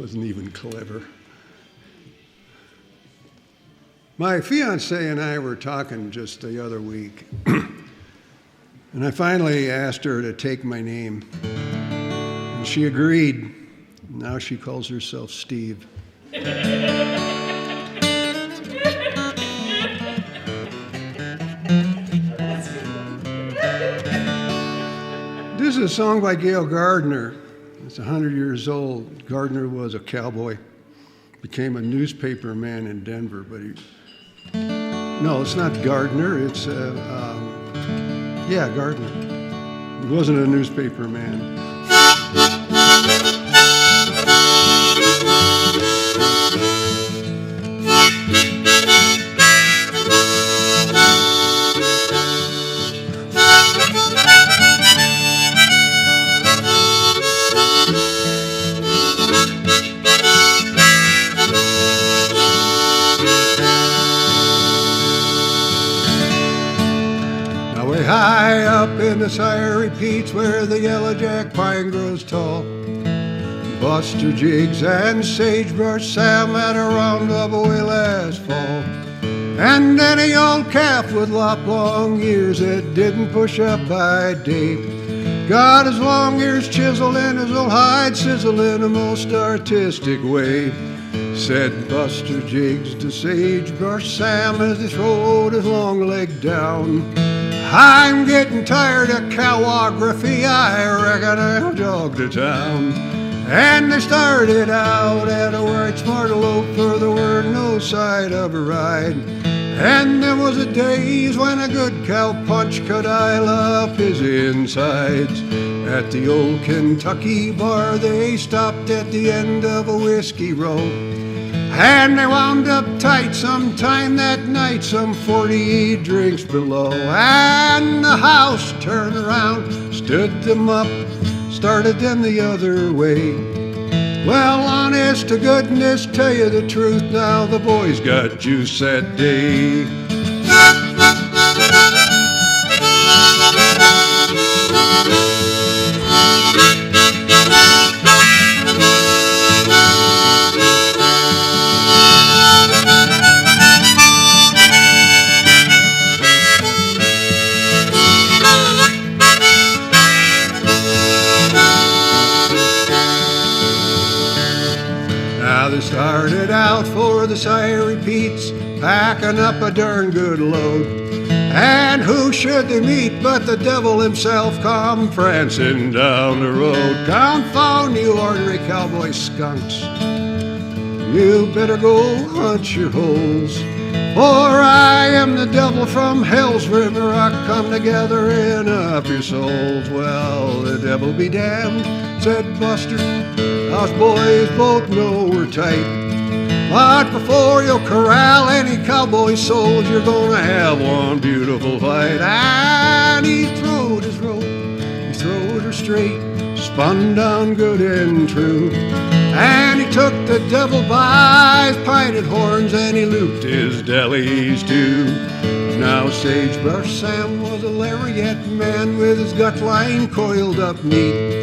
Wasn't even clever. My fiance and I were talking just the other week, and I finally asked her to take my name, and she agreed. Now she calls herself Steve. This is a song by Gail Gardner. It's 100 years old. Gardner was a cowboy, became a newspaper man in Denver, but no, it's not Gardner, it's, Gardner. He wasn't a newspaper man. High up in the Sire Peaks where the yellow jack pine grows tall, Buster Jiggs and Sagebrush Sam had a roundup away last fall. And any old calf with lop long ears that didn't push up by day got his long ears chiseled and his old hide sizzled in a most artistic way. Said Buster Jiggs to Sagebrush Sam as he throwed his long leg down, I'm getting tired of cowography, I reckon I'll jog to town. And they started out at a right smart lope, for there were no sight of a ride. And there was a days when a good cow punch could ile up his insides. At the old Kentucky bar they stopped at the end of a whiskey row, and they wound up tight sometime that night, some 40 drinks below. And the house turned around, stood them up, started them the other way. Well, honest to goodness, tell you the truth, now the boys got juice that day. They started out for the Sire Peaks, packing up a darn good load. And who should they meet but the devil himself come prancing down the road. Confound you ornery cowboy skunks, you better go hunt your holes, for I am the devil from Hell's River, I come to gathering up your souls. Well, the devil be damned, said Buster, us boys both know we're tight. But before you'll corral any cowboy souls, you're gonna have one beautiful fight. And he throwed his rope, he throwed her straight, spun down good and true. And he took the devil by his pinted horns, and he looped his delis too. Now Sagebrush Sam was a lariat man with his gut line coiled up neat.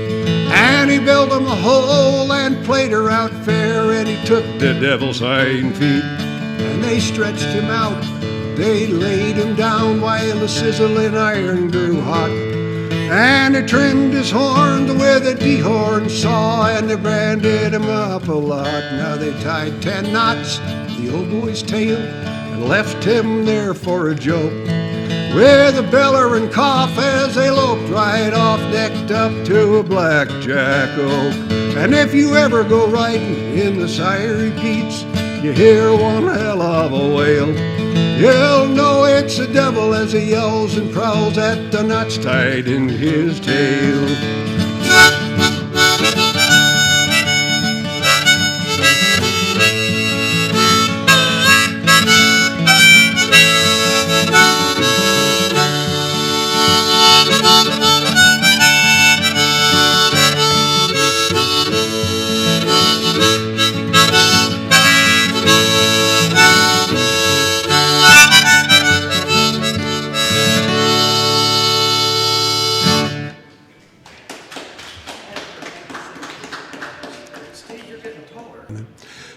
And he built him a hole and played her out fair, and he took the devil's hind feet. And they stretched him out, they laid him down while the sizzling iron grew hot. And they trimmed his horns with a dehorn saw, and they branded him up a lot. Now they tied 10 knots to the old boy's tail and left him there for a joke, with a beller and cough as they loped right off, necked up to a blackjack oak. And if you ever go riding in the Sire Peaks, you hear one hell of a wail, you'll know it's the devil as he yells and prowls at the knots tied in his tail.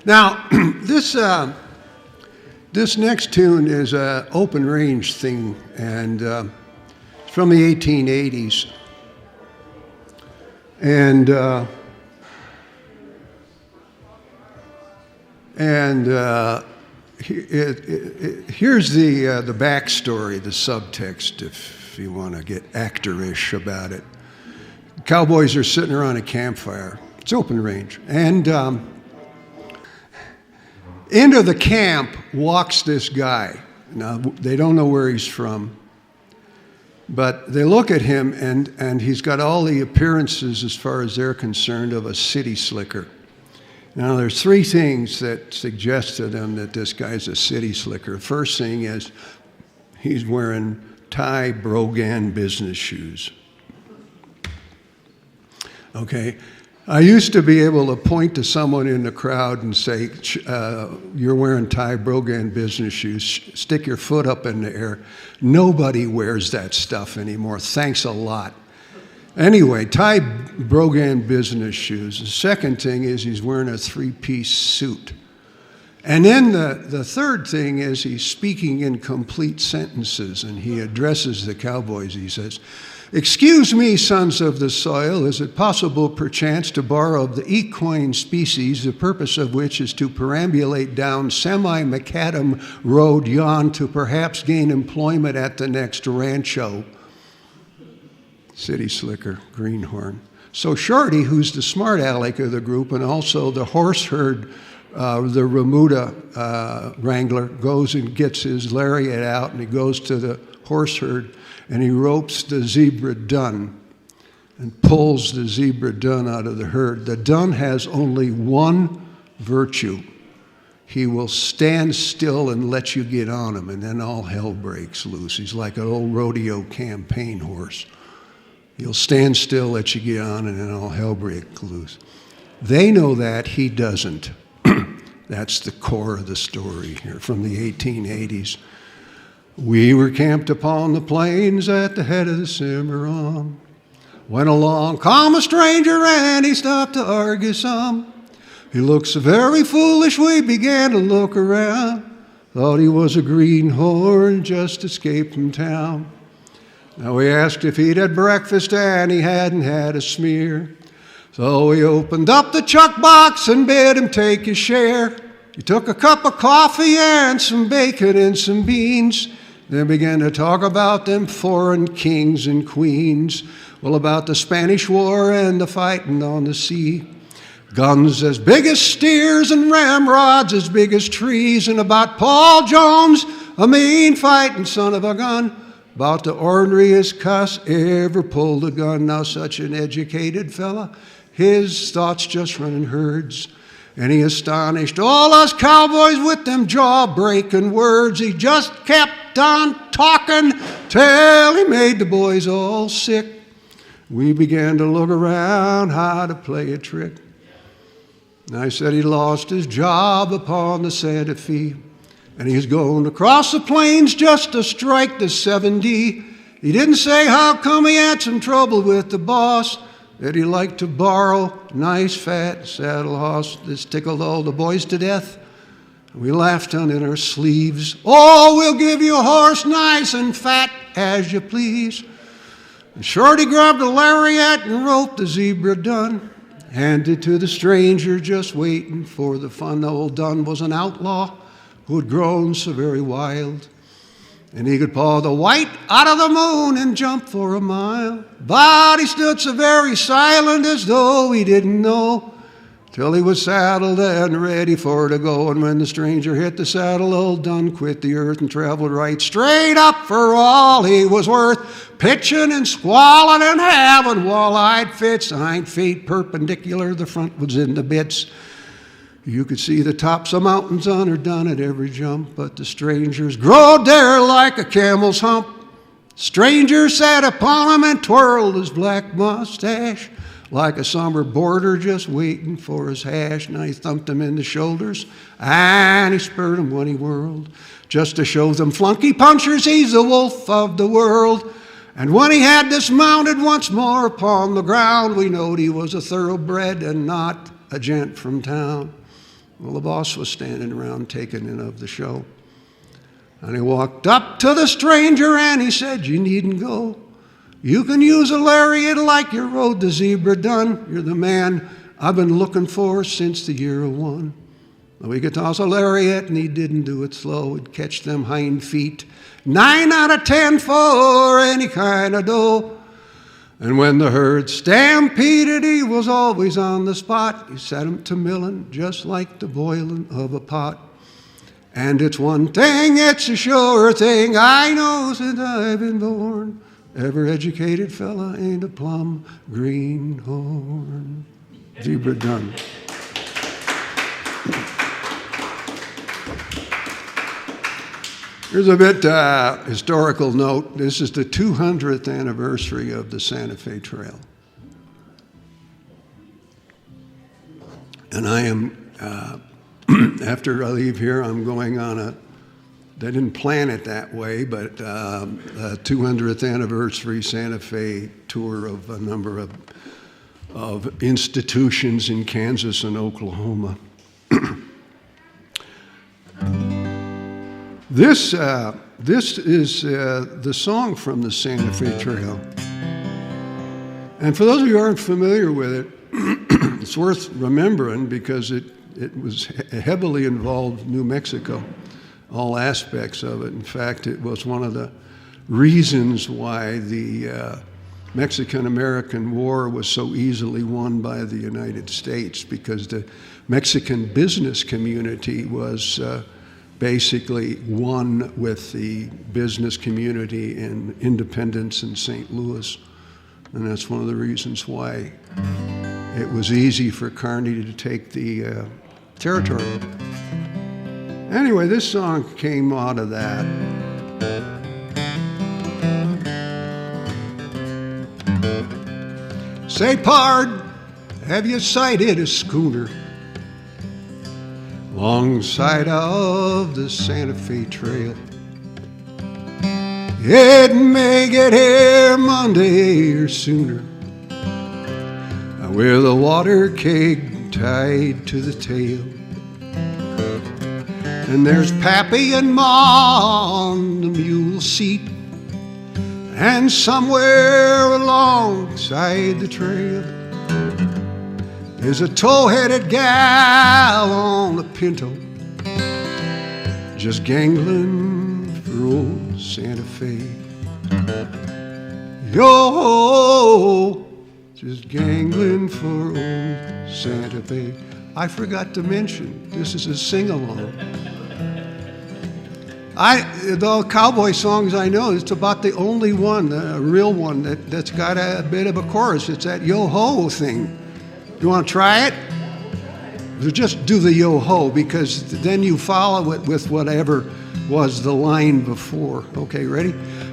Now, this next tune is an open range thing, and it's from the 1880s. And here's the backstory, the subtext, if you want to get actor-ish about it. Cowboys are sitting around a campfire. It's open range. And into the camp walks this guy. Now, they don't know where he's from, but they look at him, and he's got all the appearances, as far as they're concerned, of a city slicker. Now, there's three things that suggest to them that this guy's a city slicker. First thing is he's wearing Ty Brogan business shoes. Okay? I used to be able to point to someone in the crowd and say, you're wearing Ty Brogan business shoes, stick your foot up in the air. Nobody wears that stuff anymore. Thanks a lot. Anyway, Ty Brogan business shoes. The second thing is he's wearing a three-piece suit. And then the third thing is he's speaking in complete sentences, and he addresses the cowboys. He says, "Excuse me, sons of the soil, is it possible perchance to borrow of the equine species, the purpose of which is to perambulate down semi-macadam road yon to perhaps gain employment at the next rancho?" City slicker, greenhorn. So Shorty, who's the smart aleck of the group and also the horse herd, the Remuda wrangler, goes and gets his lariat out, and he goes to the horse herd and he ropes the zebra dun and pulls the zebra dun out of the herd. The dun has only one virtue. He will stand still and let you get on him, and then all hell breaks loose. He's like an old rodeo campaign horse. He'll stand still, let you get on, and then all hell breaks loose. They know that, he doesn't. That's the core of the story here from the 1880s. We were camped upon the plains at the head of the Cimarron. Went along, come a stranger, and he stopped to argue some. He looks very foolish, we began to look around. Thought he was a greenhorn, just escaped from town. Now we asked if he'd had breakfast, and he hadn't had a smear. So we opened up the chuck box and bid him take his share. He took a cup of coffee and some bacon and some beans. Then began to talk about them foreign kings and queens. Well, about the Spanish War and the fighting on the sea. Guns as big as steers and ramrods as big as trees. And about Paul Jones, a mean fighting son of a gun. About the orneriest cuss ever pulled a gun. Now such an educated fella, his thoughts just running herds. And he astonished all us cowboys with them jaw-breaking words. He just kept on talking till he made the boys all sick. We began to look around how to play a trick. And I said he lost his job upon the Santa Fe. And he's going across the plains just to strike the 7D. He didn't say how come he had some trouble with the boss, that he liked to borrow nice fat saddle horse. This tickled all the boys to death. We laughed down in our sleeves. Oh, we'll give you a horse nice and fat as you please. And Shorty grabbed a lariat and roped the zebra dun. Handed to the stranger just waiting for the fun. The old dun was an outlaw who had grown so very wild. And he could paw the white out of the moon and jump for a mile. But he stood so very silent as though he didn't know, till he was saddled and ready for to go. And when the stranger hit the saddle, old Dun quit the earth and traveled right straight up for all he was worth, pitching and squalling and having wall-eyed fits. The hind feet perpendicular, the front was in the bits. You could see the tops of mountains under Dun at every jump, but the strangers growed there like a camel's hump. Stranger sat upon him and twirled his black mustache like a summer boarder just waiting for his hash. Now he thumped him in the shoulders and he spurred him when he whirled, just to show them flunky punchers he's the wolf of the world. And when he had dismounted once more upon the ground, we knowed he was a thoroughbred and not a gent from town. Well, the boss was standing around taking in of the show. And he walked up to the stranger and he said, "You needn't go. You can use a lariat like you rode the zebra dun. You're the man I've been looking for since the year of one." Well, he could toss a lariat and he didn't do it slow. He'd catch them hind feet 9 out of 10 for any kind of dough. And when the herd stampeded, he was always on the spot. He set 'em to milling just like the boiling of a pot. And it's one thing, it's a sure thing, I know since I've been born, every educated fella ain't a plumb greenhorn. Zebra done. Here's a bit historical note. This is the 200th anniversary of the Santa Fe Trail. And I am, after I leave here, I'm going on they didn't plan it that way, but a 200th anniversary Santa Fe tour of a number of institutions in Kansas and Oklahoma. This is the song from the Santa Fe Trail. And for those of you who aren't familiar with it, it's worth remembering because it was heavily involved New Mexico, all aspects of it. In fact, it was one of the reasons why the Mexican-American War was so easily won by the United States, because the Mexican business community was basically one with the business community in Independence and St. Louis. And that's one of the reasons why it was easy for Kearny to take the territory. Anyway, this song came out of that. Say, pard, have you sighted a schooner alongside of the Santa Fe Trail? It may get here Monday or sooner, with a water keg tied to the tail. And there's Pappy and Ma on the mule seat, and somewhere alongside the trail there's a tow-headed gal on a pinto, just gangling for old Santa Fe. Yo, just gangling for old Santa Fe. I forgot to mention, this is a sing-along. The cowboy songs I know, it's about the only one, the real one, that's got a bit of a chorus. It's that yo-ho thing. You want to try it? Just do the yo-ho, because then you follow it with whatever was the line before. Okay, ready?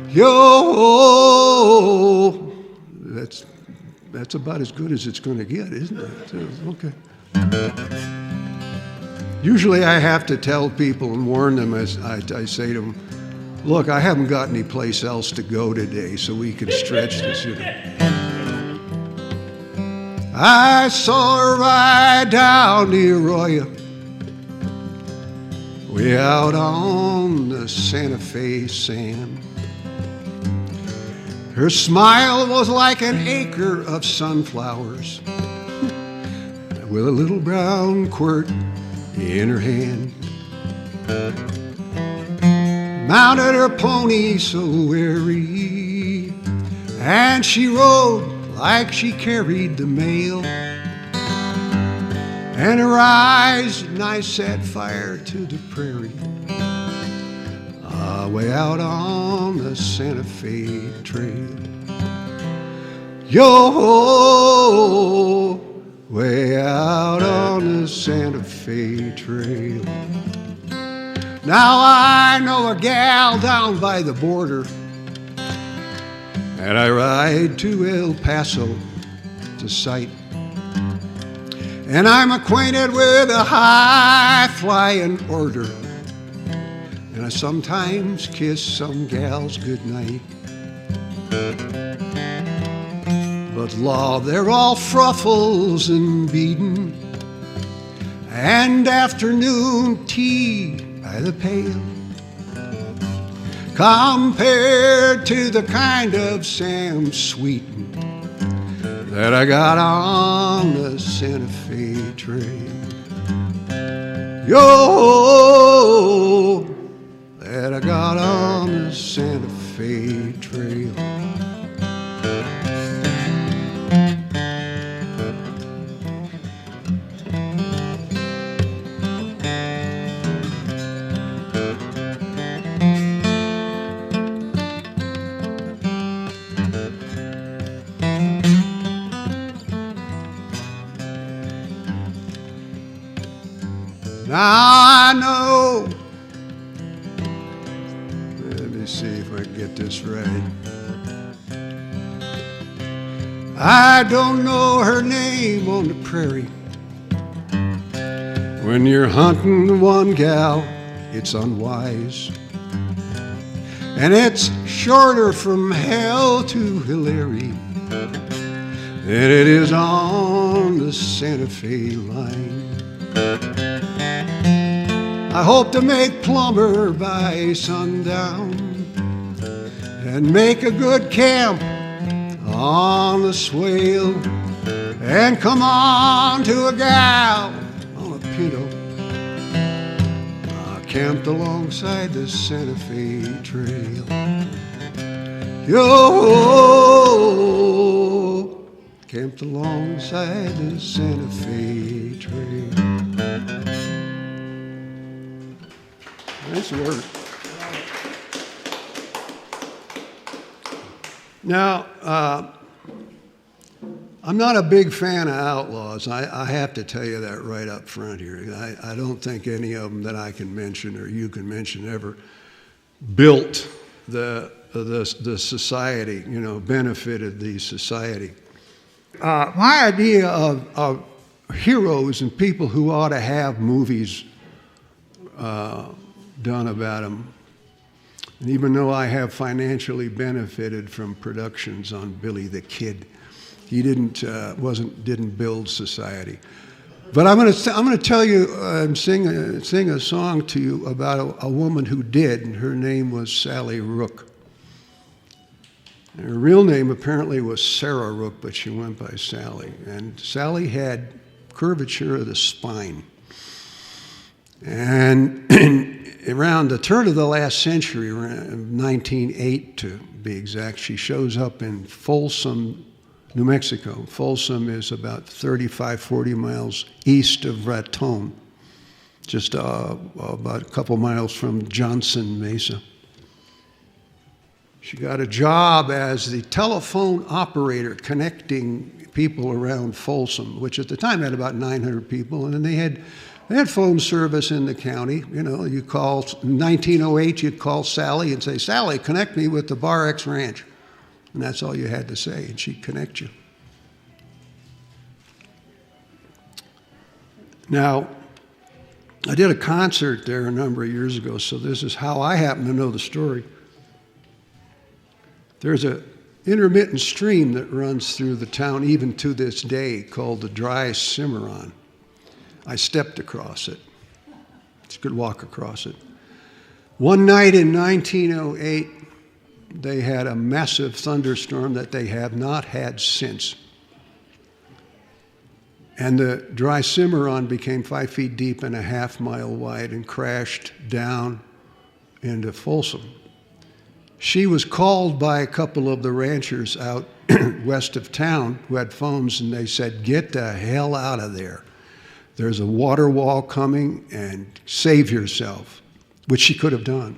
Yo-ho! That's about as good as it's going to get, isn't it? Okay. Usually I have to tell people and warn them, as I say to them, look, I haven't got any place else to go today, so we can stretch this, you know. I saw her ride down the Arroyo, way out on the Santa Fe sand. Her smile was like an acre of sunflowers, with a little brown quirt in her hand. Mounted her pony so weary, and she rode like she carried the mail, and her eyes nice set fire to the prairie, way out on the Santa Fe Trail. Yo, way out on the Santa Fe Trail. Now I know a gal down by the border, and I ride to El Paso to sight. And I'm acquainted with a high-flying order, and I sometimes kiss some gals goodnight. But law, they're all fruffles and beatin', and afternoon tea by the pail, compared to the kind of Sam Sweeten that I got on the Santa Fe Trail. Yo, that I got on the Santa Fe Trail. Now I know, let me see if I can get this right. I don't know her name on the prairie. When you're hunting one gal, it's unwise. And it's shorter from hell to Hillary than it is on the Santa Fe line. I hope to make plumber by sundown and make a good camp on the swale and come on to a gal on a Pinto camped alongside the Santa Fe Trail. Yo, camped alongside the Santa Fe Trail. Nice work. Now, I'm not a big fan of outlaws. I have to tell you that right up front here. I don't think any of them that I can mention or you can mention ever built the society, you know, benefited the society. My idea of heroes and people who ought to have movies done about them. And even though I have financially benefited from productions on Billy the Kid, he didn't build society. But I'm going to tell you, sing a song to you about a woman who did, and her name was Sally Rook. And her real name apparently was Sarah Rook, but she went by Sally. And Sally had curvature of the spine. And around the turn of the last century, around 1908 to be exact, she shows up in Folsom, New Mexico. Folsom is about 35, 40 miles east of Raton, just about a couple miles from Johnson Mesa. She got a job as the telephone operator connecting people around Folsom, which at the time had about 900 people, and then they had phone service in the county. You know, you call, in 1908, you'd call Sally and say, Sally, connect me with the Bar X Ranch. And that's all you had to say, and she'd connect you. Now, I did a concert there a number of years ago, so this is how I happen to know the story. There's an intermittent stream that runs through the town even to this day called the Dry Cimarron. I stepped across it. You could walk across it. One night in 1908, they had a massive thunderstorm that they have not had since. And the Dry Cimarron became 5 feet deep and a half mile wide and crashed down into Folsom. She was called by a couple of the ranchers out west of town who had phones, and they said, get the hell out of there. There's a water wall coming, and save yourself, which she could have done.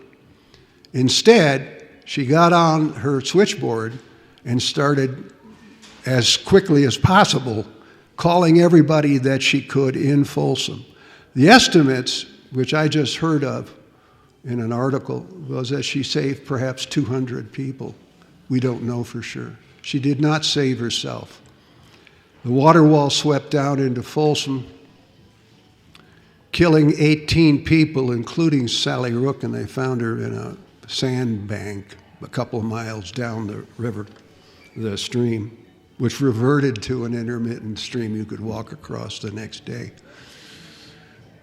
Instead, she got on her switchboard and started, as quickly as possible, calling everybody that she could in Folsom. The estimates, which I just heard of in an article, was that she saved perhaps 200 people. We don't know for sure. She did not save herself. The water wall swept down into Folsom, killing 18 people, including Sally Rook, and they found her in a sandbank a couple of miles down the river, the stream, which reverted to an intermittent stream you could walk across the next day.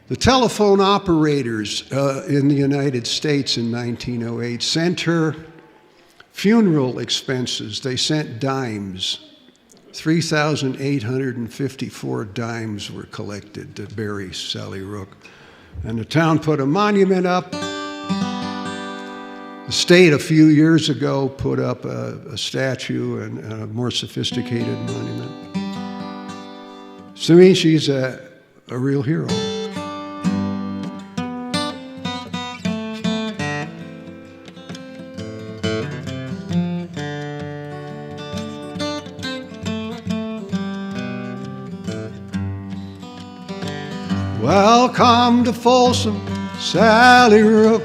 The telephone operators in the United States in 1908 sent her funeral expenses. They sent dimes. 3,854 dimes were collected to bury Sally Rook. And the town put a monument up. The state a few years ago put up a statue and a more sophisticated monument. So, I mean, she's a real hero. Welcome to Folsom, Sally Rook.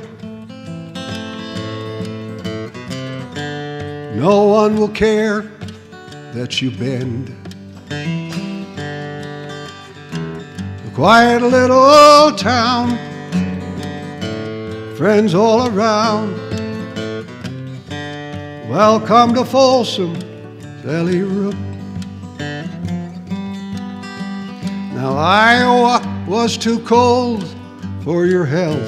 No one will care that you bend. A quiet little town, friends all around. Welcome to Folsom, Sally Rook. Now Iowa was too cold for your health,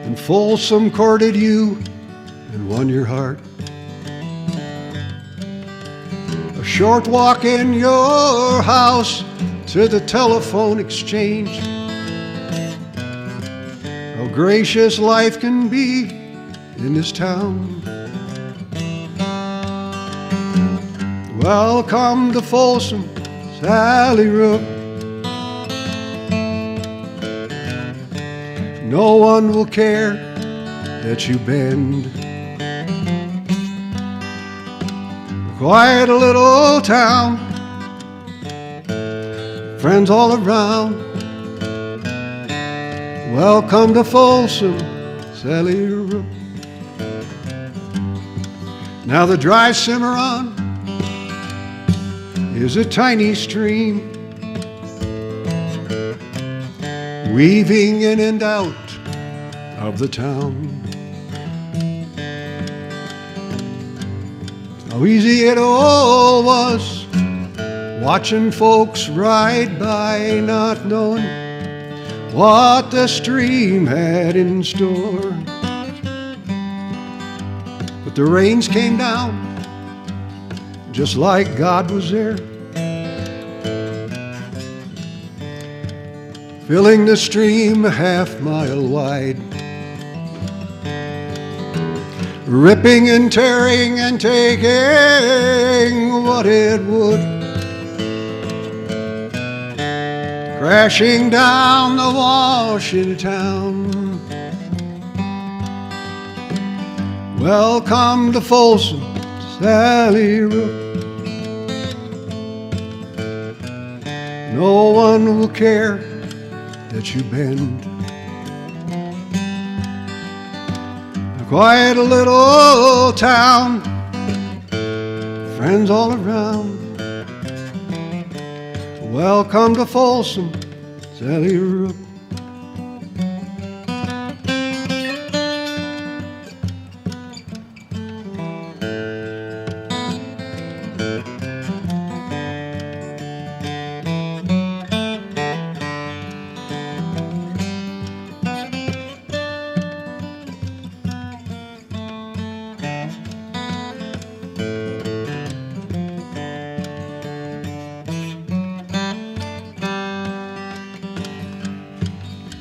and Folsom courted you and won your heart. A short walk in your house to the telephone exchange. How gracious life can be in this town. Welcome to Folsom, Sally Rook. No one will care that you bend. A quiet little town, friends all around. Welcome to Folsom, Sally Rook. Now the dry Cimarron is a tiny stream, weaving in and out of the town. How easy it all was, watching folks ride by, not knowing what the stream had in store. But the rains came down, just like God was there, filling the stream a half-mile wide, ripping and tearing and taking what it would, crashing down the wash in town. Welcome to Folsom, Sally Rook. No one will care that you bend. A quiet little town, friends all around. Welcome to Folsom, Sally Rook.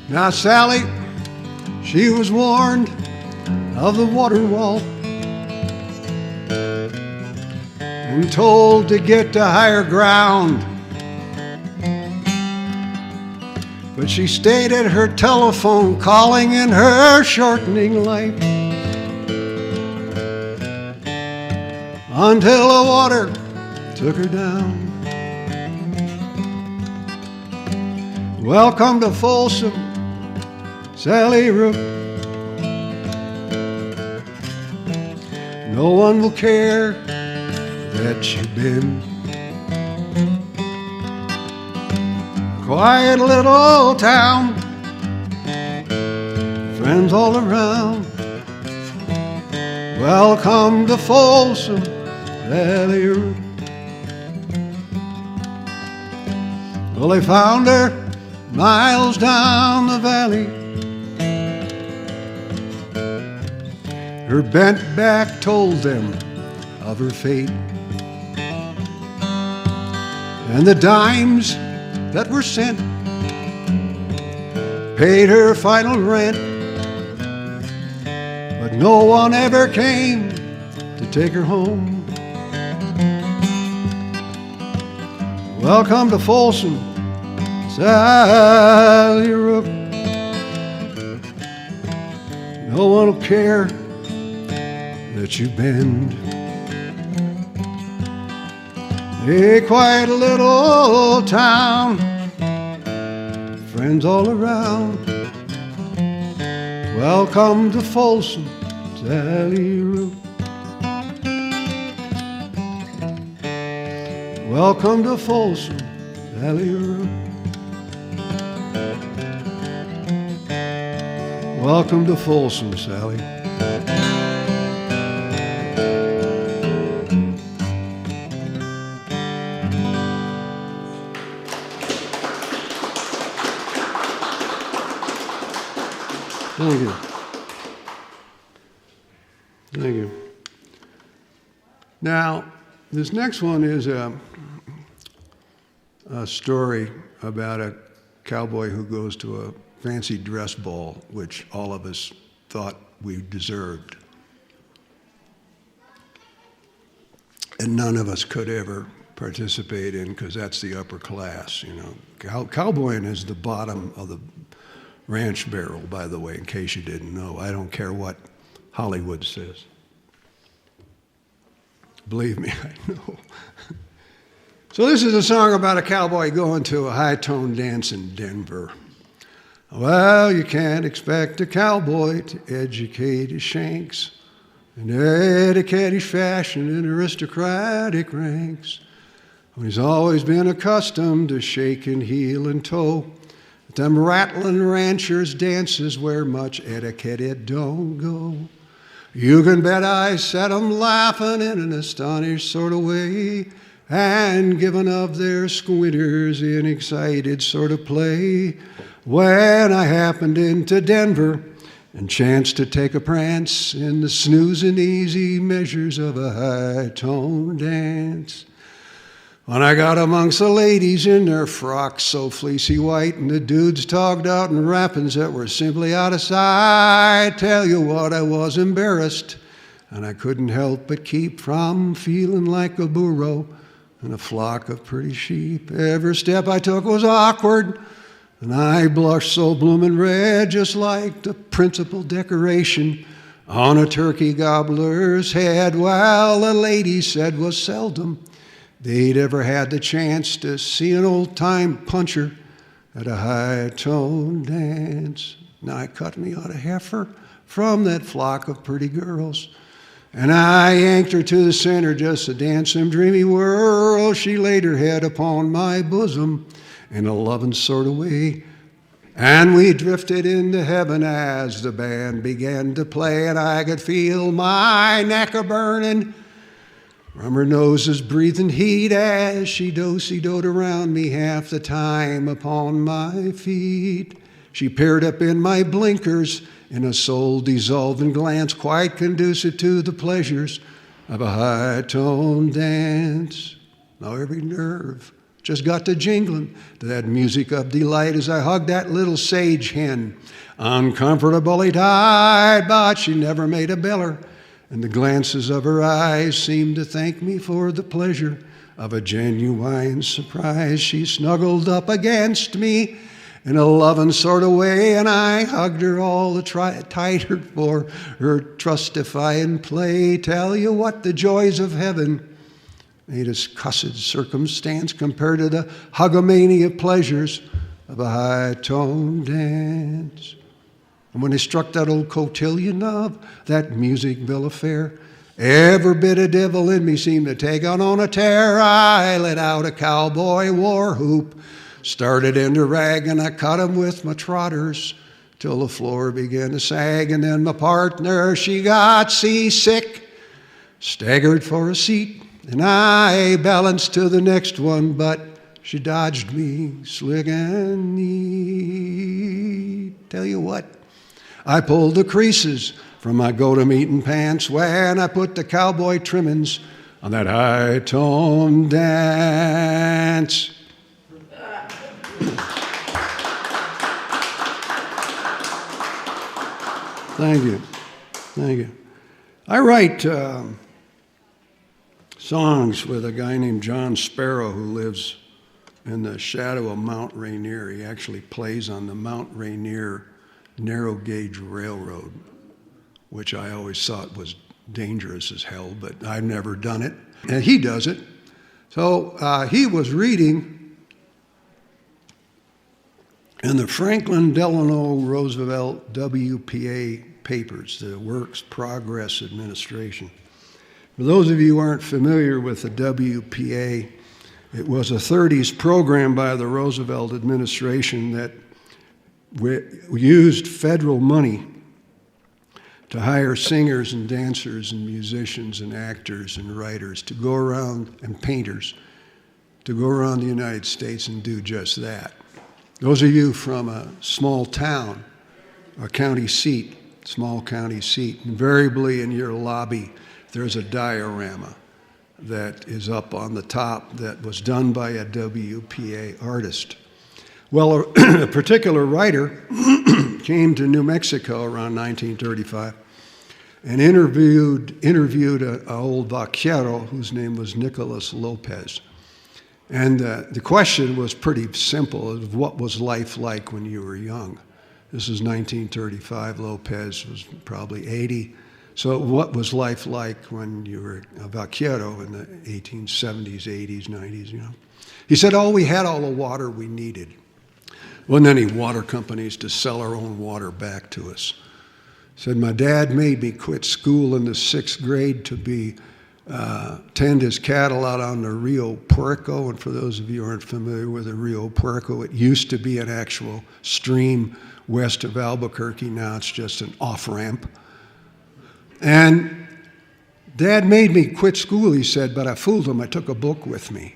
Now Sally, she was warned of the water wall and told to get to higher ground. But she stayed at her telephone calling in her shortening life until the water took her down. Welcome to Folsom, Sally Rook. No one will care that you've been. Quiet little town, friends all around. Welcome to Folsom, Sally Rook. Well, they found her miles down the valley. Her bent back told them of her fate, and the dimes that were sent paid her final rent. But no one ever came to take her home. Welcome to Folsom, Sally Rook. No one will care that you bend. A quiet little town, friends all around. Welcome to Folsom, Sally Rook. Welcome to Folsom, Sally Rook. Welcome to Folsom, Sally. Thank you. Thank you. Now, this next one is a story about a cowboy who goes to a fancy dress ball, which all of us thought we deserved. And none of us could ever participate in, because that's the upper class, you know. Cowboying is the bottom of the ranch barrel, by the way, in case you didn't know. I don't care what Hollywood says. Believe me, I know. So this is a song about a cowboy going to a high-tone dance in Denver. Well, you can't expect a cowboy to educate his shanks in etiquette fashion in aristocratic ranks, when he's always been accustomed to shaking heel and toe at them rattling ranchers' dances where much etiquette it don't go. You can bet I set 'em laughing in an astonished sort of way, and giving of their squinters in excited sort of play, when I happened into Denver and chanced to take a prance in the snoozing easy measures of a high-tone dance. When I got amongst the ladies in their frocks so fleecy white, and the dudes togged out in wrappings that were simply out of sight, tell you what, I was embarrassed, and I couldn't help but keep from feeling like a burro in a flock of pretty sheep. Every step I took was awkward, and I blushed so bloomin' red, just like the principal decoration on a turkey gobbler's head. Well, the ladies said was seldom they'd ever had the chance to see an old-time puncher at a high-tone dance. Now I cut me out a heifer from that flock of pretty girls, and I yanked her to the center just to dance some dreamy whirl. She laid her head upon my bosom in a loving sort of way, and we drifted into heaven as the band began to play, and I could feel my neck a-burning from her nose's breathing heat as she do-si-doed around me half the time upon my feet. She peered up in my blinkers in a soul-dissolving glance, quite conducive to the pleasures of a high-tone dance. Now every nerve just got to jingling to that music of delight as I hugged that little sage hen, uncomfortably tied, but she never made a beller, and the glances of her eyes seemed to thank me for the pleasure of a genuine surprise. She snuggled up against me in a loving sort of way, and I hugged her all the tighter for her trustifying play. Tell you what, the joys of heaven ain't a cussed circumstance compared to the hugomania pleasures of a high-tone dance. And when they struck that old cotillion of that music bill affair, every bit of devil in me seemed to take on a tear. I let out a cowboy war whoop, started into rag, and I cut him with my trotters till the floor began to sag. And then my partner, she got seasick, staggered for a seat, and I balanced to the next one, but she dodged me slick and neat. Tell you what, I pulled the creases from my go-to-meeting pants when I put the cowboy trimmings on that high-tone dance. Thank you. Thank you. I write songs with a guy named John Sparrow who lives in the shadow of Mount Rainier. He actually plays on the Mount Rainier narrow gauge railroad, which I always thought was dangerous as hell, but I've never done it. And he does it. So he was reading in the Franklin Delano Roosevelt WPA papers, the Works Progress Administration. For those of you who aren't familiar with the WPA, it was a 30s program by the Roosevelt administration that used federal money to hire singers and dancers and musicians and actors and writers to go around, and painters, to go around the United States and do just that. Those of you from a small town, a county seat, small county seat, invariably in your lobby, there's a diorama that is up on the top that was done by a WPA artist. Well, a particular writer came to New Mexico around 1935 and interviewed an old vaquero whose name was Nicholas Lopez. And the question was pretty simple: what was life like when you were young? This is 1935. Lopez was probably 80. So what was life like when you were a vaquero in the 1870s, 80s, 90s, you know? He said, we had all the water we needed. Wasn't any water companies to sell our own water back to us. He said, my dad made me quit school in the 6th grade to tend his cattle out on the Rio Puerco. And for those of you who aren't familiar with the Rio Puerco, it used to be an actual stream west of Albuquerque. Now it's just an off-ramp. And Dad made me quit school, he said, but I fooled him. I took a book with me.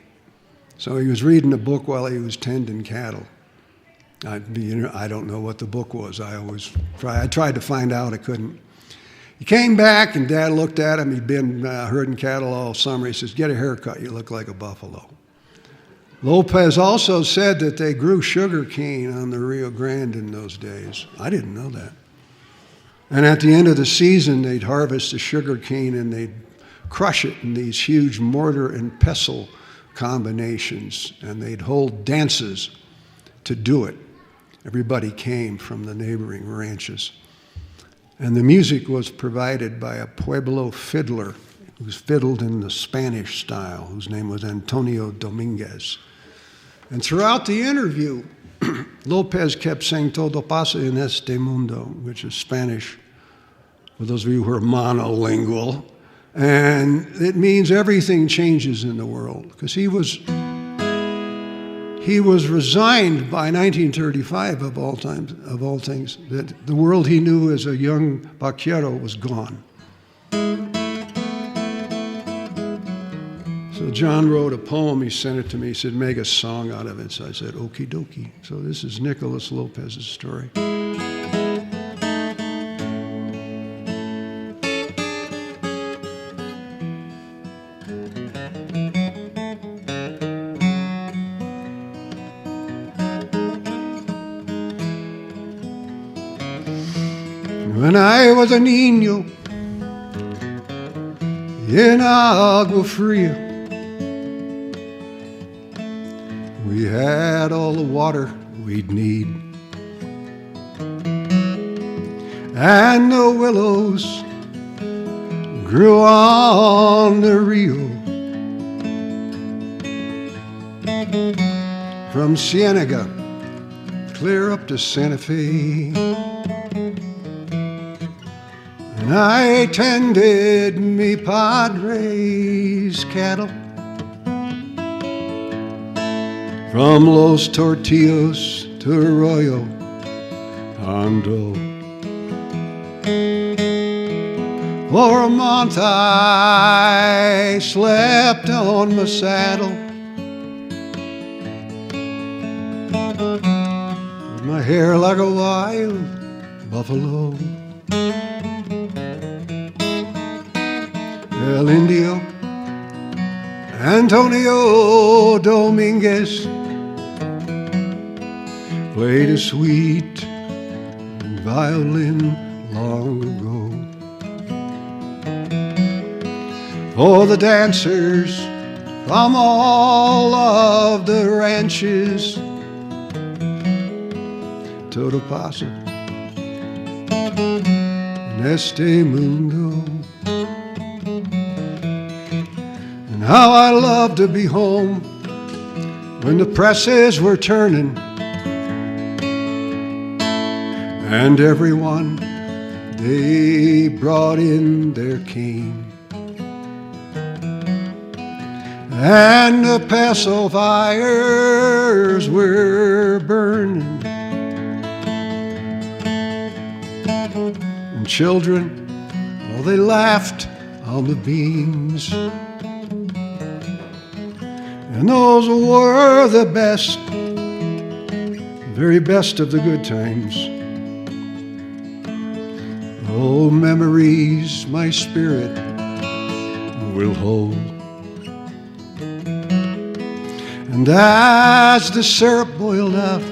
So he was reading a book while he was tending cattle. I don't know what the book was. I tried to find out. I couldn't. He came back, and Dad looked at him. He'd been herding cattle all summer. He says, get a haircut. You look like a buffalo. Lopez also said that they grew sugar cane on the Rio Grande in those days. I didn't know that. And at the end of the season, they'd harvest the sugar cane and they'd crush it in these huge mortar and pestle combinations, and they'd hold dances to do it. Everybody came from the neighboring ranches. And the music was provided by a Pueblo fiddler who fiddled in the Spanish style, whose name was Antonio Dominguez. And throughout the interview, Lopez kept saying, todo pasa en este mundo, which is Spanish, for those of you who are monolingual. And it means everything changes in the world, because he was resigned by 1935 of all things, that the world he knew as a young vaquero was gone. So John wrote a poem, he sent it to me, he said, make a song out of it. So I said, okie dokie. So this is Nicholas Lopez's story. When I was a niño in Agua Fria, we had all the water we'd need, and the willows grew on the Rio. From Cienega clear up to Santa Fe, and I tended me padre's cattle from Los Tortillos to Arroyo Hondo. For a month I slept on my saddle, my hair like a wild buffalo. El Indio, Antonio Dominguez, played a sweet violin long ago. For the dancers from all of the ranches, Todo Paso and Este Mundo. And how I love to be home when the presses were turning and everyone, they brought in their cane. And the pestle fires were burning, and children, oh, they laughed on the beams. And those were the best, very best of the good times. Oh, memories my spirit will hold. And as the syrup boiled out,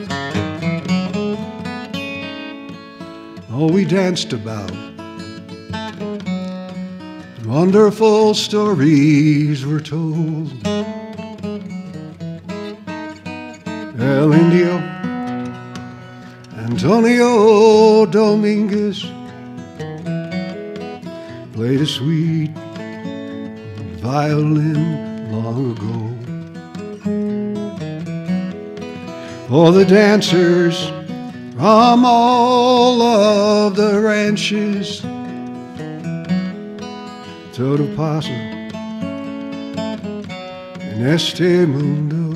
oh, we danced about. Wonderful stories were told. El Indio, Antonio Dominguez, played a sweet violin long ago. For the dancers from all of the ranches, Todo Paso and Este Mundo.